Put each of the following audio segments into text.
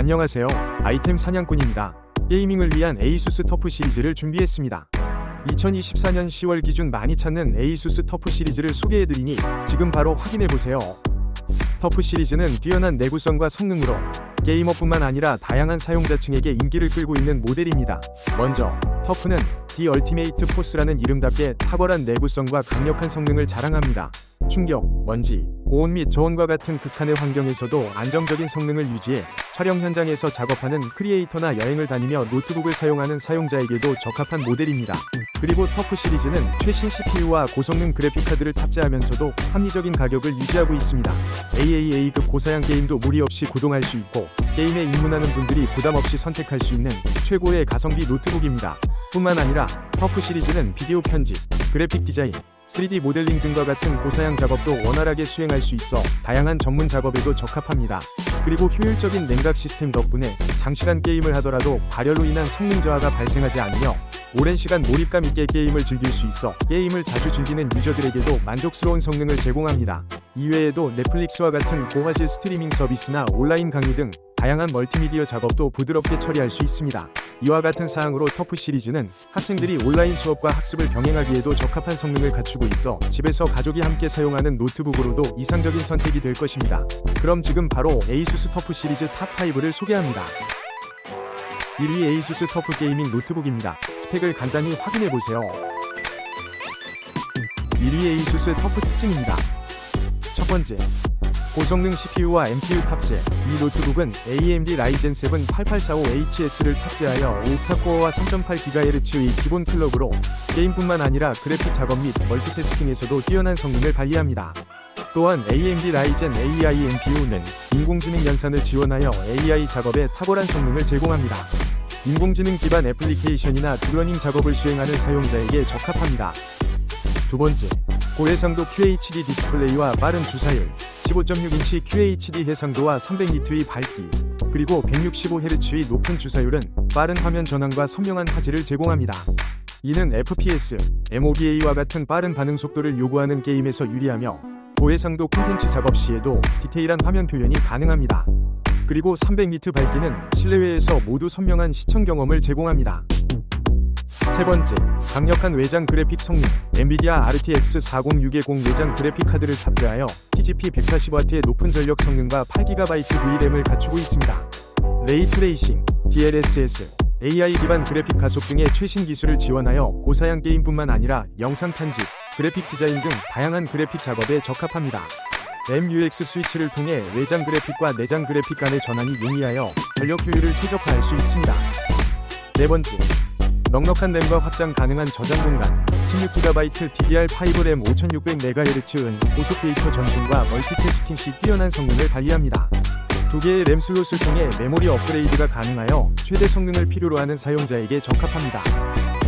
안녕하세요. 아이템 사냥꾼입니다. 게이밍을 위한 에이수스 터프 시리즈를 준비했습니다. 2024년 10월 기준 많이 찾는 에이수스 터프 시리즈를 소개해드리니 지금 바로 확인해보세요. 터프 시리즈는 뛰어난 내구성과 성능으로 게이머뿐만 아니라 다양한 사용자층에게 인기를 끌고 있는 모델입니다. 먼저 터프는 디 얼티메이트 포스라는 이름답게 탁월한 내구성과 강력한 성능을 자랑합니다. 충격, 먼지, 고온 및 저온과 같은 극한의 환경에서도 안정적인 성능을 유지해 촬영 현장에서 작업하는 크리에이터나 여행을 다니며 노트북을 사용하는 사용자에게도 적합한 모델입니다. 그리고 터프 시리즈는 최신 CPU와 고성능 그래픽카드를 탑재하면서도 합리적인 가격을 유지하고 있습니다. AAA급 고사양 게임도 무리 없이 구동할 수 있고 게임에 입문하는 분들이 부담 없이 선택할 수 있는 최고의 가성비 노트북입니다. 뿐만 아니라 터프 시리즈는 비디오 편집, 그래픽 디자인, 3D 모델링 등과 같은 고사양 작업도 원활하게 수행할 수 있어 다양한 전문 작업에도 적합합니다. 그리고 효율적인 냉각 시스템 덕분에 장시간 게임을 하더라도 발열로 인한 성능 저하가 발생하지 않으며 오랜 시간 몰입감 있게 게임을 즐길 수 있어 게임을 자주 즐기는 유저들에게도 만족스러운 성능을 제공합니다. 이외에도 넷플릭스와 같은 고화질 스트리밍 서비스나 온라인 강의 등 다양한 멀티미디어 작업도 부드럽게 처리할 수 있습니다. 이와 같은 사항으로 터프 시리즈는 학생들이 온라인 수업과 학습을 병행하기에도 적합한 성능을 갖추고 있어 집에서 가족이 함께 사용하는 노트북으로도 이상적인 선택이 될 것입니다. 그럼 지금 바로 에이수스 터프 시리즈 탑5를 소개합니다. 1위 에이수스 터프 게이밍 노트북입니다. 스펙을 간단히 확인해보세요. 1위 에이수스 터프 특징입니다. 첫 번째, 고성능 CPU와 NPU 탑재. 이 노트북은 AMD 라이젠 7 8845HS를 탑재하여 5타코어와 3.8GHz의 기본 클럭으로 게임뿐만 아니라 그래픽 작업 및 멀티태스킹에서도 뛰어난 성능을 발휘합니다. 또한 AMD 라이젠 AI NPU는 인공지능 연산을 지원하여 AI 작업에 탁월한 성능을 제공합니다. 인공지능 기반 애플리케이션이나 딥러닝 작업을 수행하는 사용자에게 적합합니다. 두 번째, 고해상도 QHD 디스플레이와 빠른 주사율, 15.6인치 QHD 해상도와 300니트의 밝기, 그리고 165Hz의 높은 주사율은 빠른 화면 전환과 선명한 화질을 제공합니다. 이는 FPS, MOBA와 같은 빠른 반응 속도를 요구하는 게임에서 유리하며 고해상도 콘텐츠 작업 시에도 디테일한 화면 표현이 가능합니다. 그리고 300니트 밝기는 실내외에서 모두 선명한 시청 경험을 제공합니다. 세 번째, 강력한 외장 그래픽 성능. 엔비디아 RTX 4060 외장 그래픽 카드를 탑재하여 TGP 140W의 높은 전력 성능과 8GB VRAM을 갖추고 있습니다. 레이트레이싱, DLSS, AI 기반 그래픽 가속 등의 최신 기술을 지원하여 고사양 게임뿐만 아니라 영상 편집, 그래픽 디자인 등 다양한 그래픽 작업에 적합합니다. MUX 스위치를 통해 외장 그래픽과 내장 그래픽 간의 전환이 용이하여 전력 효율을 최적화할 수 있습니다. 네 번째, 넉넉한 램과 확장 가능한 저장 공간, 16GB DDR5 램 5600MHz은 고속 데이터 전송과 멀티태스킹 시 뛰어난 성능을 발휘합니다. 두 개의 램 슬롯을 통해 메모리 업그레이드가 가능하여 최대 성능을 필요로 하는 사용자에게 적합합니다.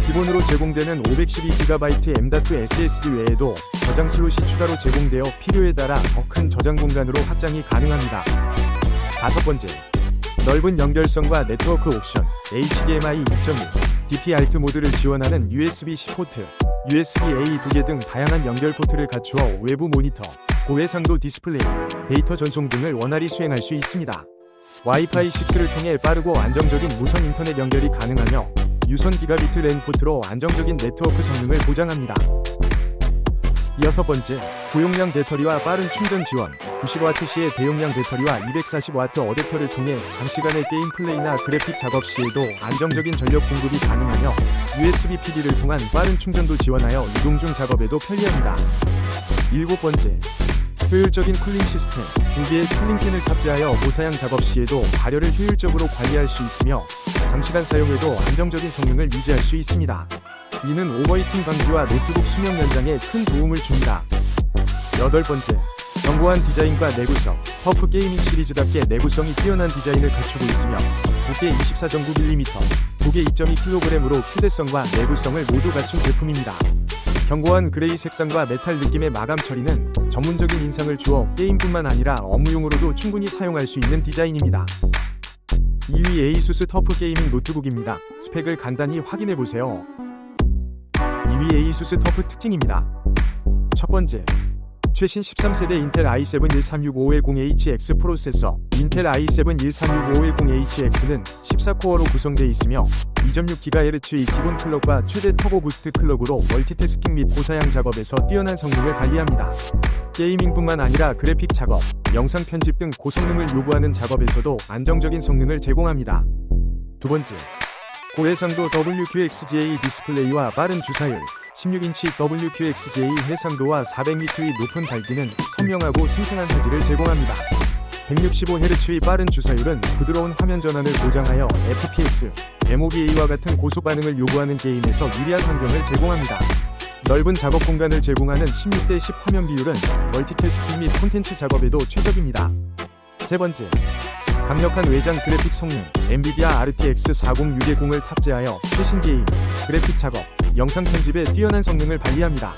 기본으로 제공되는 512GB M.2 SSD 외에도 저장 슬롯이 추가로 제공되어 필요에 따라 더 큰 저장 공간으로 확장이 가능합니다. 다섯 번째, 넓은 연결성과 네트워크 옵션, HDMI 2.1, DP-ALT 모드를 지원하는 USB-C 포트, USB-A 2개 등 다양한 연결 포트를 갖추어 외부 모니터, 고해상도 디스플레이, 데이터 전송 등을 원활히 수행할 수 있습니다. 와이파이 6를 통해 빠르고 안정적인 무선 인터넷 연결이 가능하며 유선 기가비트 랜 포트로 안정적인 네트워크 성능을 보장합니다. 여섯 번째, 고용량 배터리와 빠른 충전 지원. 90W시의 대용량 배터리와 240W 어댑터를 통해 장시간의 게임 플레이나 그래픽 작업 시에도 안정적인 전력 공급이 가능하며 USB PD를 통한 빠른 충전도 지원하여 이동 중 작업에도 편리합니다. 일곱 번째, 효율적인 쿨링 시스템. 2개의 쿨링팬을 탑재하여 고사양 작업 시에도 발열을 효율적으로 관리할 수 있으며 장시간 사용에도 안정적인 성능을 유지할 수 있습니다. 이는 오버히팅 방지와 노트북 수명 연장에 큰 도움을 줍니다. 여덟 번째, 견고한 디자인과 내구성. 터프 게이밍 시리즈답게 내구성이 뛰어난 디자인을 갖추고 있으며 두께 24.9mm, 무게 2.2kg으로 휴대성과 내구성을 모두 갖춘 제품입니다. 견고한 그레이 색상과 메탈 느낌의 마감 처리는 전문적인 인상을 주어 게임뿐만 아니라 업무용으로도 충분히 사용할 수 있는 디자인입니다. 2위 에이수스 터프 게이밍 노트북입니다. 스펙을 간단히 확인해보세요. 2위 에이수스 터프 특징입니다. 첫 번째, 최신 13세대 인텔 i7 13650HX 프로세서 인텔 i7 13650HX는 14코어로 구성되어 있으며 2.6GHz의 기본 클럭과 최대 터보 부스트 클럭으로 멀티태스킹 및 고사양 작업에서 뛰어난 성능을 발휘합니다. 게이밍뿐만 아니라 그래픽 작업, 영상 편집 등 고성능을 요구하는 작업에서도 안정적인 성능을 제공합니다. 두 번째, 고해상도 WQXGA 디스플레이와 빠른 주사율, 16인치 WQXGA 해상도와 400니트의 높은 밝기는 선명하고 생생한 사진을 제공합니다. 165Hz의 빠른 주사율은 부드러운 화면 전환을 보장하여 FPS, MOBA와 같은 고속 반응을 요구하는 게임에서 유리한 환경을 제공합니다. 넓은 작업 공간을 제공하는 16:10 화면 비율은 멀티태스킹 및 콘텐츠 작업에도 최적입니다. 세 번째, 강력한 외장 그래픽 성능, 엔비디아 RTX 4060을 탑재하여 최신 게임, 그래픽 작업, 영상 편집에 뛰어난 성능을 발휘합니다.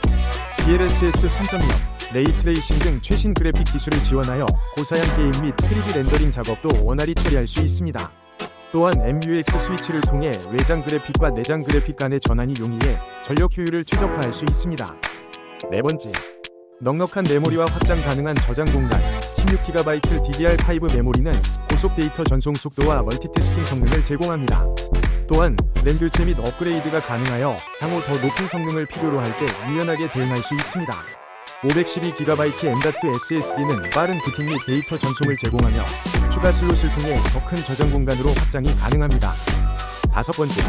DLSS 3.0, 레이트레이싱 등 최신 그래픽 기술을 지원하여 고사양 게임 및 3D 렌더링 작업도 원활히 처리할 수 있습니다. 또한 MUX 스위치를 통해 외장 그래픽과 내장 그래픽 간의 전환이 용이해 전력 효율을 최적화할 수 있습니다. 네 번째, 넉넉한 메모리와 확장 가능한 저장 공간, 16GB DDR5 메모리는 고속 데이터 전송 속도와 멀티태스킹 성능을 제공합니다. 또한 램 교체 및 업그레이드가 가능하여 향후 더 높은 성능을 필요로 할 때 유연하게 대응할 수 있습니다. 512GB M.2 SSD는 빠른 부팅 및 데이터 전송을 제공하며 추가 슬롯을 통해 더 큰 저장 공간으로 확장이 가능합니다. 다섯 번째,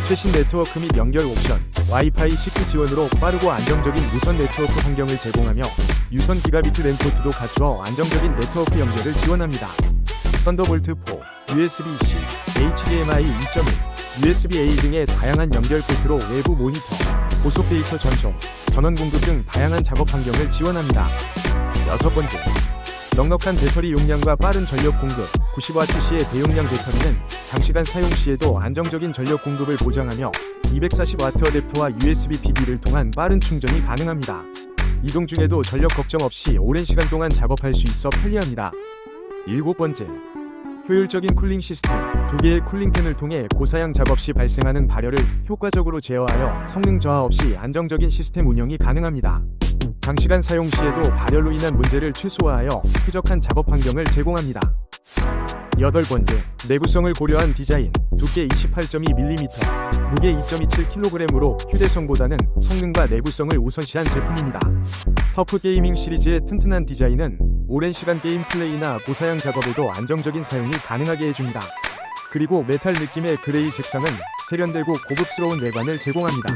최신 네트워크 및 연결 옵션, 와이파이 6 지원으로 빠르고 안정적인 무선 네트워크 환경을 제공하며 유선 기가비트 랜 포트도 갖추어 안정적인 네트워크 연결을 지원합니다. 썬더볼트 4, USB-C, HDMI 2.1, USB-A 등의 다양한 연결 포트로 외부 모니터, 고속 데이터 전송, 전원 공급 등 다양한 작업 환경을 지원합니다. 여섯 번째, 넉넉한 배터리 용량과 빠른 전력 공급, 90W시의 대용량 배터리는 장시간 사용 시에도 안정적인 전력 공급을 보장하며 240W 어댑터와 USB PD를 통한 빠른 충전이 가능합니다. 이동 중에도 전력 걱정 없이 오랜 시간 동안 작업할 수 있어 편리합니다. 일곱 번째, 효율적인 쿨링 시스템, 2개의 쿨링팬을 통해 고사양 작업 시 발생하는 발열을 효과적으로 제어하여 성능 저하 없이 안정적인 시스템 운영이 가능합니다. 장시간 사용 시에도 발열로 인한 문제를 최소화하여 쾌적한 작업 환경을 제공합니다. 여덟 번째, 내구성을 고려한 디자인, 두께 28.2mm, 무게 2.27kg으로 휴대성보다는 성능과 내구성을 우선시한 제품입니다. 터프 게이밍 시리즈의 튼튼한 디자인은 오랜 시간 게임 플레이나 고사양 작업에도 안정적인 사용이 가능하게 해줍니다. 그리고 메탈 느낌의 그레이 색상은 세련되고 고급스러운 외관을 제공합니다.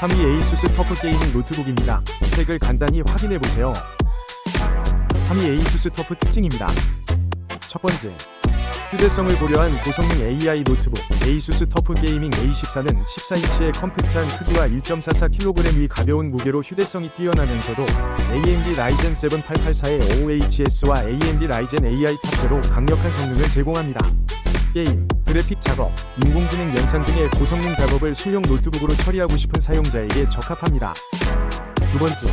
3위 에이수스 터프 게이밍 노트북입니다. 스펙을 간단히 확인해보세요. 3위 에이수스 터프 특징입니다. 첫 번째, 휴대성을 고려한 고성능 AI 노트북 에이수스 터프 게이밍 A14는 14인치의 컴팩트한 크기와 1.44kg의 가벼운 무게로 휴대성이 뛰어나면서도 AMD 라이젠 7 8844의 55HS와 AMD 라이젠 AI 탑재로 강력한 성능을 제공합니다. 게임, 그래픽 작업, 인공지능 연산 등의 고성능 작업을 소형 노트북으로 처리하고 싶은 사용자에게 적합합니다. 두 번째,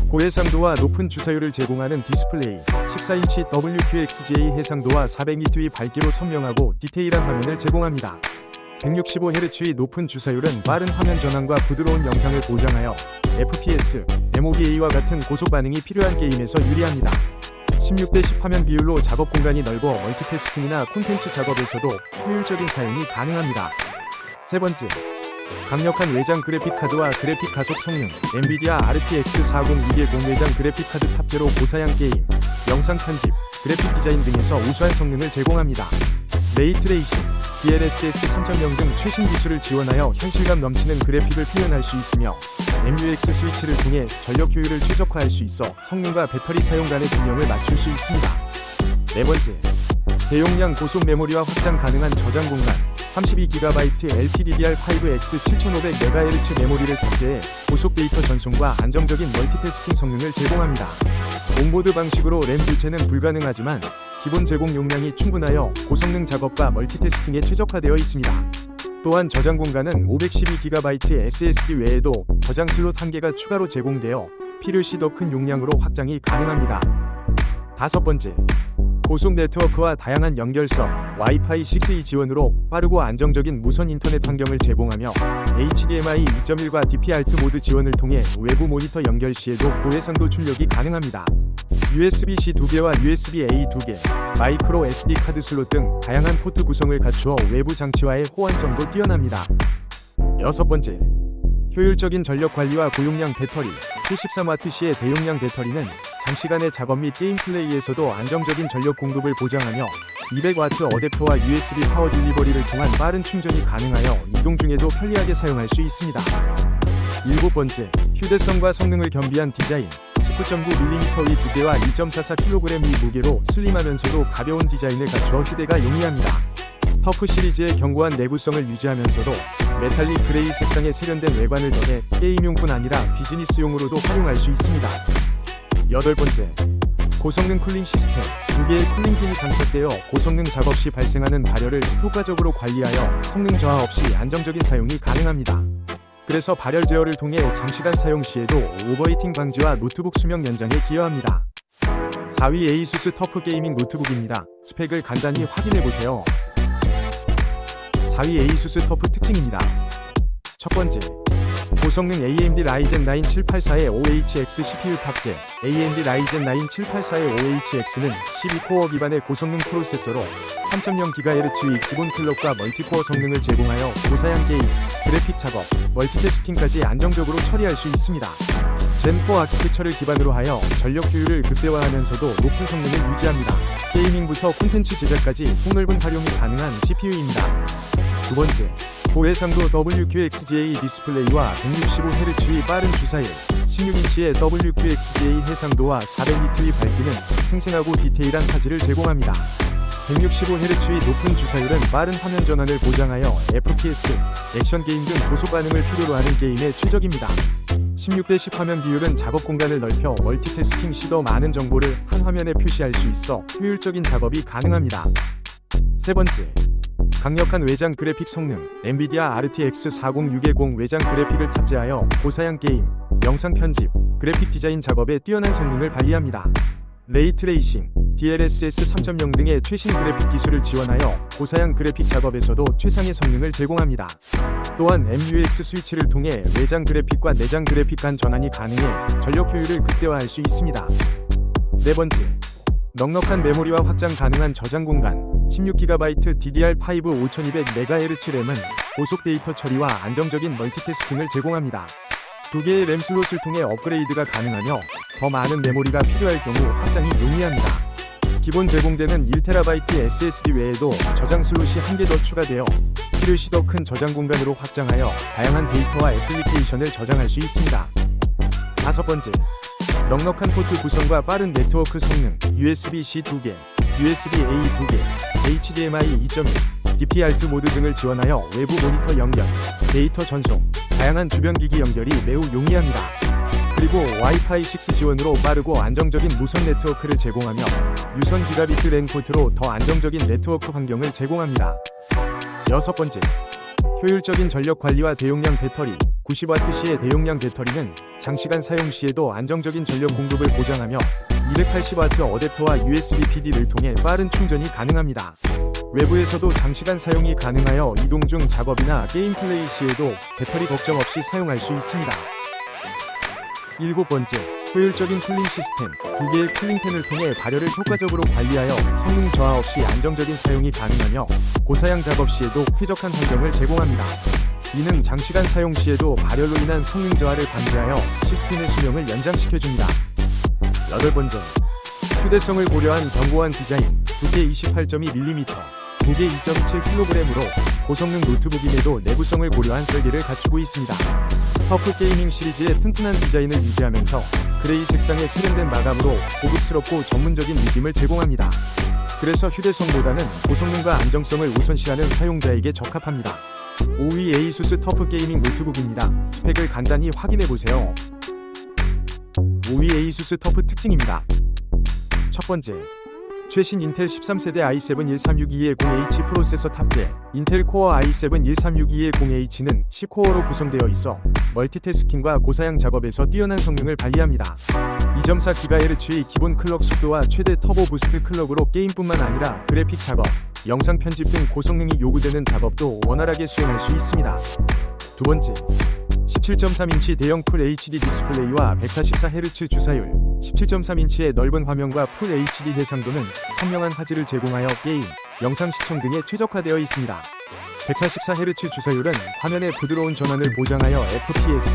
고해상도와 높은 주사율을 제공하는 디스플레이, 14인치 WQXGA 해상도와 400니트의 밝기로 선명하고 디테일한 화면을 제공합니다. 165Hz의 높은 주사율은 빠른 화면 전환과 부드러운 영상을 보장하여 FPS, MOBA와 같은 고속 반응이 필요한 게임에서 유리합니다. 16:10 화면 비율로 작업 공간이 넓어 멀티태스킹이나 콘텐츠 작업에서도 효율적인 사용이 가능합니다. 세 번째, 강력한 외장 그래픽 카드와 그래픽 가속 성능, 엔비디아 RTX 4060 외장 그래픽 카드 탑재로 고사양 게임, 영상 편집, 그래픽 디자인 등에서 우수한 성능을 제공합니다. 레이트레이싱, DLSS 3.0 등 최신 기술을 지원하여 현실감 넘치는 그래픽을 표현할 수 있으며 MUX 스위치를 통해 전력 효율을 최적화할 수 있어 성능과 배터리 사용 간의 균형을 맞출 수 있습니다. 네 번째, 대용량 고속 메모리와 확장 가능한 저장 공간, 32GB LPDDR5X 7500MHz 메모리를 탑재해 고속 데이터 전송과 안정적인 멀티태스킹 성능을 제공합니다. 온보드 방식으로 램 교체는 불가능하지만 기본 제공 용량이 충분하여 고성능 작업과 멀티태스킹에 최적화되어 있습니다. 또한 저장 공간은 512GB SSD 외에도 저장 슬롯 1개가 추가로 제공되어 필요시 더 큰 용량으로 확장이 가능합니다. 다섯 번째, 고속 네트워크와 다양한 연결성, 와이파이 6E 지원으로 빠르고 안정적인 무선 인터넷 환경을 제공하며 HDMI 2.1과 DP-ALT 모드 지원을 통해 외부 모니터 연결 시에도 고해상도 출력이 가능합니다. USB-C 2개와 USB-A 2개, 마이크로 SD 카드 슬롯 등 다양한 포트 구성을 갖추어 외부 장치와의 호환성도 뛰어납니다. 여섯 번째, 효율적인 전력 관리와 고용량 배터리. 73Wc의 대용량 배터리는 장시간의 작업 및 게임 플레이에서도 안정적인 전력 공급을 보장하며 200W 어댑터와 USB 파워 딜리버리를 통한 빠른 충전이 가능하여 이동 중에도 편리하게 사용할 수 있습니다. 일곱 번째, 휴대성과 성능을 겸비한 디자인. 19.9mm 위 두께와 1.44kg의 무게로 슬림하면서도 가벼운 디자인을 갖추어 휴대가 용이합니다. 터프 시리즈의 견고한 내구성을 유지하면서도 메탈릭 그레이 색상의 세련된 외관을 더해 게임용뿐 아니라 비즈니스용으로도 활용할 수 있습니다. 여덟 번째, 고성능 쿨링 시스템. 2개의 쿨링핀이 장착되어 고성능 작업 시 발생하는 발열을 효과적으로 관리하여 성능 저하 없이 안정적인 사용이 가능합니다. 그래서 발열 제어를 통해 장시간 사용 시에도 오버히팅 방지와 노트북 수명 연장에 기여합니다. 4위 에이수스 터프 게이밍 노트북입니다. 스펙을 간단히 확인해보세요. 4위 에이수스 터프 특징입니다. 첫 번째, 고성능 AMD 라이젠 9 784의 OHX CPU 탑재. AMD 라이젠 9 784의 OHX는 12코어 기반의 고성능 프로세서로 3.0GHz의 기본 클럭과 멀티코어 성능을 제공하여 고사양 게임, 그래픽 작업, 멀티태스킹까지 안정적으로 처리할 수 있습니다. 젠4 아키텍처를 기반으로 하여 전력 효율을 극대화하면서도 높은 성능을 유지합니다. 게이밍부터 콘텐츠 제작까지 폭넓은 활용이 가능한 CPU입니다. 두 번째, 고해상도 WQXGA 디스플레이와 165Hz의 빠른 주사율, 16인치의 WQXGA 해상도와 400니트의 밝기는 생생하고 디테일한 화질을 제공합니다. 165Hz의 높은 주사율은 빠른 화면 전환을 보장하여 FPS, 액션 게임 등 고속 반응을 필요로 하는 게임에 최적입니다. 16:10 화면 비율은 작업 공간을 넓혀 멀티태스킹 시 더 많은 정보를 한 화면에 표시할 수 있어 효율적인 작업이 가능합니다. 세 번째, 강력한 외장 그래픽 성능. 엔비디아 RTX 4060 외장 그래픽을 탑재하여 고사양 게임, 영상 편집, 그래픽 디자인 작업에 뛰어난 성능을 발휘합니다. 레이트레이싱, DLSS 3.0 등의 최신 그래픽 기술을 지원하여 고사양 그래픽 작업에서도 최상의 성능을 제공합니다. 또한 MUX 스위치를 통해 외장 그래픽과 내장 그래픽 간 전환이 가능해 전력 효율을 극대화할 수 있습니다. 네 번째, 넉넉한 메모리와 확장 가능한 저장 공간. 16GB DDR5 5200MHz 램은 고속 데이터 처리와 안정적인 멀티태스킹을 제공합니다. 2개의 램 슬롯을 통해 업그레이드가 가능하며 더 많은 메모리가 필요할 경우 확장이 용이합니다. 기본 제공되는 1TB SSD 외에도 저장 슬롯이 1개 더 추가되어 필요시 더 큰 저장 공간으로 확장하여 다양한 데이터와 애플리케이션을 저장할 수 있습니다. 다섯 번째, 넉넉한 포트 구성과 빠른 네트워크 성능. USB-C 2개, USB-A 2개, HDMI 2.1, DP-ALT 모드 등을 지원하여 외부 모니터 연결, 데이터 전송, 다양한 주변 기기 연결이 매우 용이합니다. 그리고 와이파이 6 지원으로 빠르고 안정적인 무선 네트워크를 제공하며 유선 기가비트 랜 포트로 더 안정적인 네트워크 환경을 제공합니다. 여섯 번째, 효율적인 전력 관리와 대용량 배터리. 90Wc의 대용량 배터리는 장시간 사용 시에도 안정적인 전력 공급을 보장하며 280W 어댑터와 USB PD를 통해 빠른 충전이 가능합니다. 외부에서도 장시간 사용이 가능하여 이동 중 작업이나 게임 플레이 시에도 배터리 걱정 없이 사용할 수 있습니다. 일곱 번째, 효율적인 쿨링 시스템. 2개의 쿨링팬을 통해 발열을 효과적으로 관리하여 성능 저하 없이 안정적인 사용이 가능하며 고사양 작업 시에도 쾌적한 환경을 제공합니다. 이는 장시간 사용 시에도 발열로 인한 성능 저하를 방지하여 시스템의 수명을 연장시켜줍니다. 여덟 번째, 휴대성을 고려한 견고한 디자인. 2개 28.2mm, 2개 2.7kg으로 고성능 노트북임에도 내구성을 고려한 설계를 갖추고 있습니다. 터프 게이밍 시리즈의 튼튼한 디자인을 유지하면서 그레이 색상의 세련된 마감으로 고급스럽고 전문적인 느낌을 제공합니다. 그래서 휴대성보다는 고성능과 안정성을 우선시하는 사용자에게 적합합니다. 5위 에이수스 터프 게이밍 노트북입니다. 스펙을 간단히 확인해보세요. 5위 에이수스 터프 특징입니다. 첫 번째, 최신 인텔 13세대 i7 13620H 프로세서 탑재, 인텔 코어 i7 13620H는 10코어로 구성되어 있어 멀티태스킹과 고사양 작업에서 뛰어난 성능을 발휘합니다. 2.4GHz의 기본 클럭 속도와 최대 터보 부스트 클럭으로 게임뿐만 아니라 그래픽 작업, 영상 편집 등 고성능이 요구되는 작업도 원활하게 수행할 수 있습니다. 두 번째, 17.3인치 대형 풀 HD 디스플레이와 144Hz 주사율, 17.3인치의 넓은 화면과 풀 HD 해상도는 선명한 화질을 제공하여 게임, 영상 시청 등에 최적화되어 있습니다. 144Hz 주사율은 화면의 부드러운 전환을 보장하여 FPS,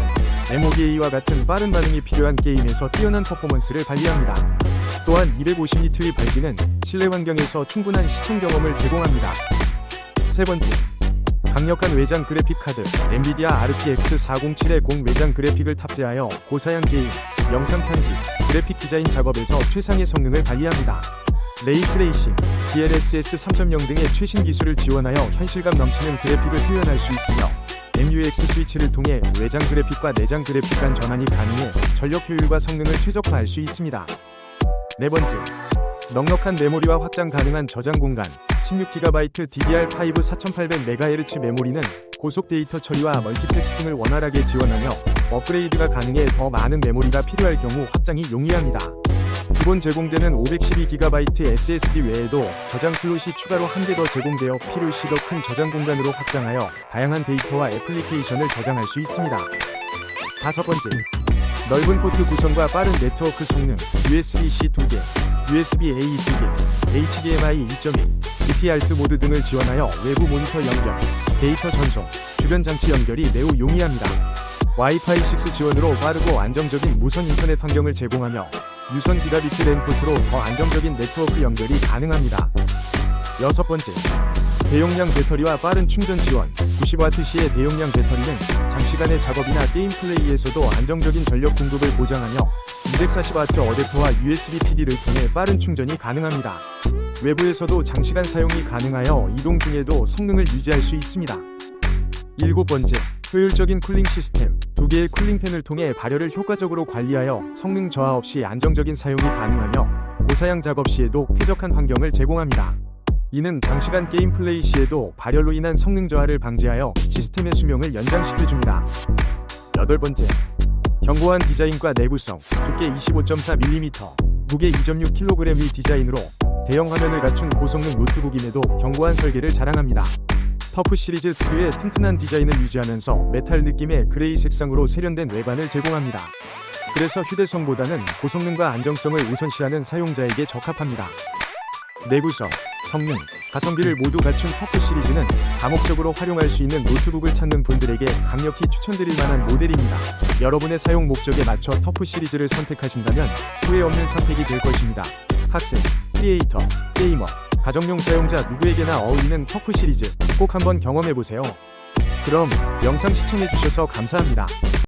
MOBA와 같은 빠른 반응이 필요한 게임에서 뛰어난 퍼포먼스를 발휘합니다. 또한 250니트의 밝기는 실내 환경에서 충분한 시청 경험을 제공합니다. 세 번째, 강력한 외장 그래픽 카드 엔비디아 RTX 4070 외장 그래픽을 탑재하여 고사양 게임, 영상 편집, 그래픽 디자인 작업에서 최상의 성능을 발휘합니다. 레이트레이싱, DLSS 3.0 등의 최신 기술을 지원하여 현실감 넘치는 그래픽을 표현할 수 있으며 MUX 스위치를 통해 외장 그래픽과 내장 그래픽 간 전환이 가능해 전력 효율과 성능을 최적화할 수 있습니다. 네 번째, 넉넉한 메모리와 확장 가능한 저장 공간 16GB DDR5 4800MHz 메모리는 고속 데이터 처리와 멀티태스킹을 원활하게 지원하며 업그레이드가 가능해 더 많은 메모리가 필요할 경우 확장이 용이합니다. 기본 제공되는 512GB SSD 외에도 저장 슬롯이 추가로 한 개 더 제공되어 필요시 더 큰 저장 공간으로 확장하여 다양한 데이터와 애플리케이션을 저장할 수 있습니다. 다섯 번째, 넓은 포트 구성과 빠른 네트워크 성능 USB-C 2개, USB-A 2개, HDMI 2.1, DP-ALT 모드 등을 지원하여 외부 모니터 연결, 데이터 전송, 주변 장치 연결이 매우 용이합니다. 와이파이 6 지원으로 빠르고 안정적인 무선 인터넷 환경을 제공하며 유선 기가비트 랜 포트로 더 안정적인 네트워크 연결이 가능합니다. 여섯 번째, 대용량 배터리와 빠른 충전 지원 90W시의 대용량 배터리는 장시간의 작업이나 게임 플레이에서도 안정적인 전력 공급을 보장하며 240W 어댑터와 USB PD를 통해 빠른 충전이 가능합니다. 외부에서도 장시간 사용이 가능하여 이동 중에도 성능을 유지할 수 있습니다. 일곱 번째, 효율적인 쿨링 시스템 2개의 쿨링팬을 통해 발열을 효과적으로 관리하여 성능 저하 없이 안정적인 사용이 가능하며 고사양 작업 시에도 쾌적한 환경을 제공합니다. 이는 장시간 게임 플레이 시에도 발열로 인한 성능 저하를 방지하여 시스템의 수명을 연장시켜줍니다. 여덟 번째, 견고한 디자인과 내구성 두께 25.4mm, 무게 2.6kg의 디자인으로 대형 화면을 갖춘 고성능 노트북임에도 견고한 설계를 자랑합니다. 터프 시리즈 특유의 튼튼한 디자인을 유지하면서 메탈 느낌의 그레이 색상으로 세련된 외관을 제공합니다. 그래서 휴대성보다는 고성능과 안정성을 우선시하는 사용자에게 적합합니다. 내구성, 성능, 가성비를 모두 갖춘 터프 시리즈는 다목적으로 활용할 수 있는 노트북을 찾는 분들에게 강력히 추천드릴 만한 모델입니다. 여러분의 사용 목적에 맞춰 터프 시리즈를 선택하신다면 후회 없는 선택이 될 것입니다. 학생, 크리에이터, 게이머, 가정용 사용자 누구에게나 어울리는 터프 시리즈 꼭 한번 경험해보세요. 그럼 영상 시청해주셔서 감사합니다.